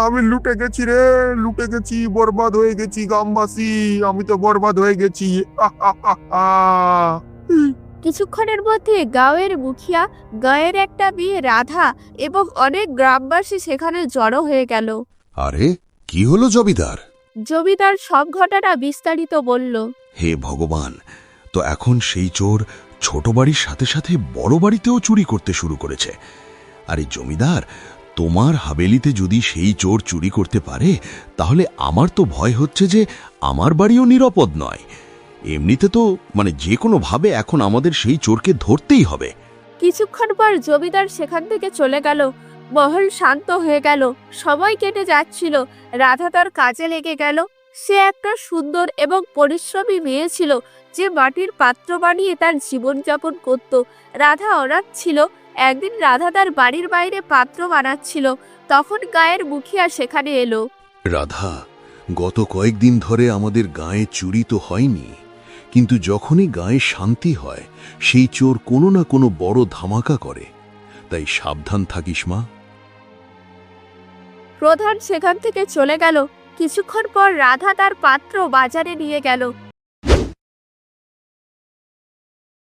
আমি লুটে গেছি রে, লুটে গেছি, বরবাদ হয়ে গেছি গ্রামবাসী, আমি তো বরবাদ হয়ে গেছি। কিছুক্ষণের মধ্যে গাঁয়ের মুখিয়া, গাঁয়ের একটা মেয়ে রাধা এবং অনেক গ্রামবাসী সেখানে জড়ো হয়ে গেল। আরে কি হলো জমিদার? জমিদার সব ঘটনা বিস্তারিত বলল। হে ভগবান, তো এখন সেই চোর ছোট বাড়ির সাথে সাথে বড় বাড়িতেও চুরি করতে শুরু করেছে। আরে জমিদার, তোমার হাবেলিতে যদি সেই চোর চুরি করতে পারে, তাহলে আমার তো ভয় হচ্ছে যে আমার বাড়িও নিরাপদ নয়। এমনিতে তো যে কোনো ভাবে এখন আমাদের সেই চোরকে ধরতেই হবে। কিছুক্ষণ পর জমিদার সেখান থেকে চলে গেল। মহল শান্ত হয়ে গেল, সময় কেটে যাচ্ছিল। রাধা তার কাজে লেগে গেল। সে একটা সুন্দর এবং পরিশ্রমী মেয়ে ছিল, যে মাটির পাত্র বানিয়ে তার জীবনযাপন করত। রাধা অনাথ ছিল। একদিন রাধা তার বাড়ির বাইরে পাত্র বানাচ্ছিল, তখন গায়ের মুখিয়া সেখানে এলো। রাধা, গত কয়েকদিন ধরে আমাদের গায়ে চুরি তো হয়নি, কিন্তু যখনই গায়ে শান্তি হয় সেই চোর কোনো না কোনো বড় ধামাকা করে, তাই সাবধান থাকিস মা। প্রধান সেখান থেকে চলে গেল। কিছুক্ষণ পর রাধা তার পাত্র বাজারে নিয়ে গেল।